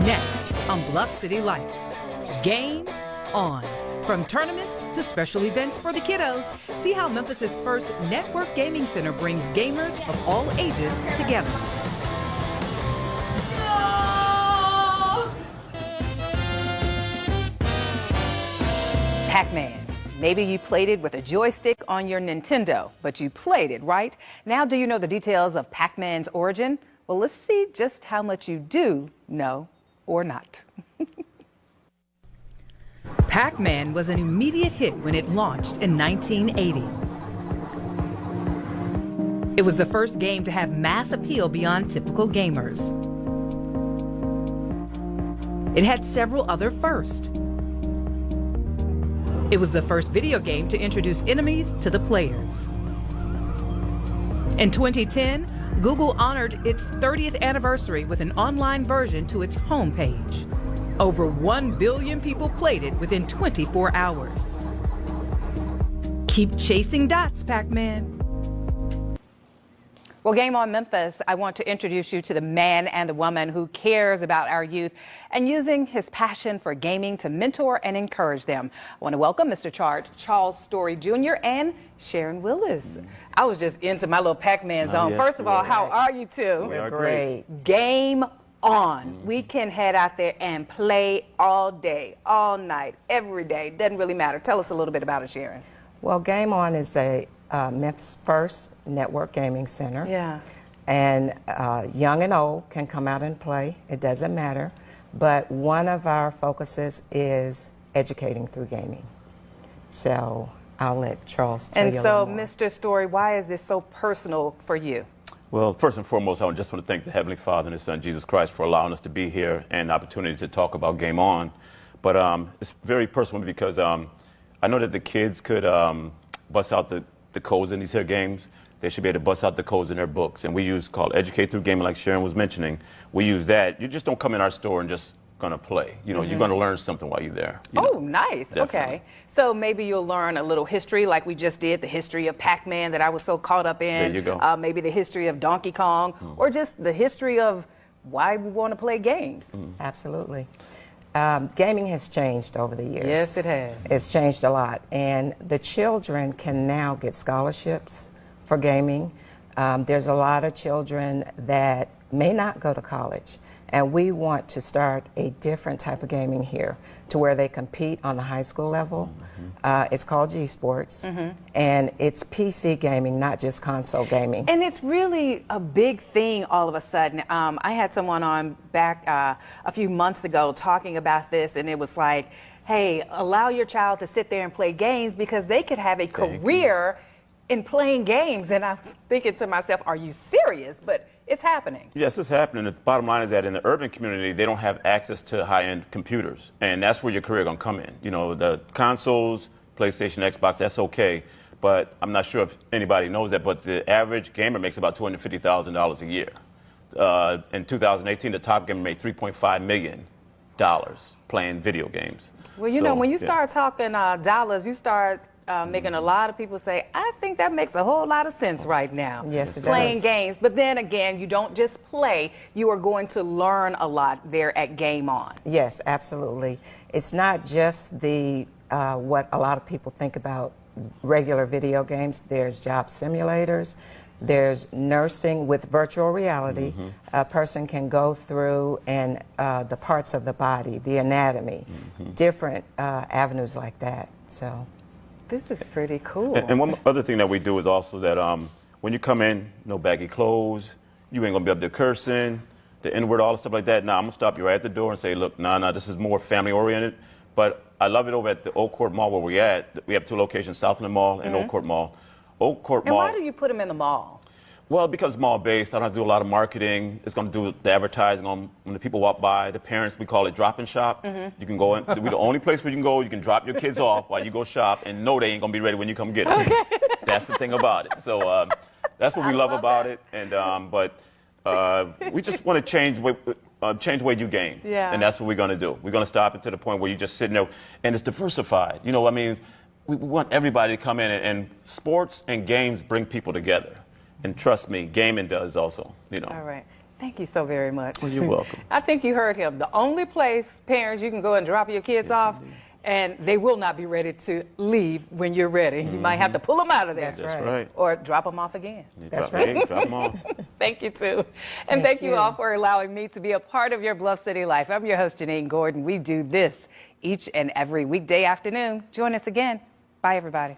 Next on Bluff City Life, Game On. From tournaments to special events for the kiddos, see how Memphis's first network gaming center brings gamers of all ages together. Pac-Man. Maybe you played it with a joystick on your Nintendo, but you played it, right? Now, do you know the details of Pac-Man's origin? Well, let's see just how much you do know or not. Pac-Man was an immediate hit when it launched in 1980. It was the first game to have mass appeal beyond typical gamers. It had several other firsts. It was the first video game to introduce enemies to the players. In 2010, Google honored its 30th anniversary with an online version to its homepage. Over 1 billion people played it within 24 hours. Keep chasing dots, Pac-Man. Well, Game On Memphis, I want to introduce you to the man and the woman who cares about our youth and using his passion for gaming to mentor and encourage them. I want to welcome Mr. Charles Story Jr. and Sharon Willis. I was just into my little Pac-Man zone. Yes, First of all, how are you two? We are great. Game On. We can head out there and play all day, all night, every day. Doesn't really matter. Tell us a little bit about it, Sharon. Well, Game On is a Memphis' first network gaming center. Yeah. And young and old can come out and play. It doesn't matter. But one of our focuses is educating through gaming. So I'll let Charles tell you a little more. And so, Mr. Story, why is this so personal for you? Well, first and foremost, I just want to thank the Heavenly Father and His Son, Jesus Christ, for allowing us to be here and the opportunity to talk about Game On. But it's very personal because I know that the kids could bust out the codes in these here games. They should be able to bust out the codes in their books. And we use called Educate Through Gaming, like Sharon was mentioning. We use that. You just don't come in our store and just gonna play. You know, you're gonna learn something while you're there. Oh, nice. Definitely. Okay. So maybe you'll learn a little history like we just did, the history of Pac-Man that I was so caught up in. There you go. Maybe the history of Donkey Kong, or just the history of why we want to play games. Absolutely. Gaming has changed over the years. Yes, it has. It's changed a lot. And the children can now get scholarships for gaming. There's a lot of children that may not go to college. And we want to start a different type of gaming here to where they compete on the high school level. It's called Esports. And it's PC gaming, not just console gaming. And it's really a big thing all of a sudden. I had someone on back a few months ago talking about this, and it was like, hey, allow your child to sit there and play games because they could have a career in playing games. And I'm thinking to myself, are you serious? But it's happening. Yes, it's happening. The bottom line is that in the urban community, they don't have access to high-end computers. And that's where your career going to come in. You know, the consoles, PlayStation, Xbox, that's okay. But I'm not sure if anybody knows that, but the average gamer makes about $250,000 a year. In 2018, the top gamer made $3.5 million playing video games. Well, you know, when you start talking dollars, you start making a lot of people say, I think that makes a whole lot of sense right now. Yes, it Playing does. games. But then again, you don't just play, you are going to learn a lot there at Game On. Yes, absolutely. It's not just the what a lot of people think about regular video games. There's job simulators. There's nursing with virtual reality. A person can go through and the parts of the body, the anatomy, different avenues like that. So. This is pretty cool. And one other thing that we do is also that when you come in, no baggy clothes, you ain't gonna be up there cursing, the N-word, all the stuff like that. Nah, I'm gonna stop you right at the door and say, look, nah, this is more family oriented. But I love it over at the Oak Court Mall where we're at. We have two locations, Southland Mall and Oak Court Mall. Oak Court Mall. And why do you put them in the mall? Well, because it's mall-based, I don't have to do a lot of marketing. It's going to do the advertising on when the people walk by. The parents, we call it drop and shop. You can go in. We're the only place where you can go. You can drop your kids off while you go shop and know they ain't going to be ready when you come get them. That's the thing about it. So that's what we love about it. And we just want to change the way you game. Yeah. And that's what we're going to do. We're going to stop it to the point where you're just sitting there. And it's diversified. You know, I mean, we want everybody to come in. And sports and games bring people together. And trust me, gaming does also, you know. All right. Thank you so very much. Well, you're welcome. I think you heard him. The only place, parents, you can go and drop your kids off, and they will not be ready to leave when you're ready. You might have to pull them out of there. That's right. Or drop them off again. That's right. Hey, drop them off. Thank you, too. And thank you all for allowing me to be a part of your Bluff City life. I'm your host, Janine Gordon. We do this each and every weekday afternoon. Join us again. Bye, everybody.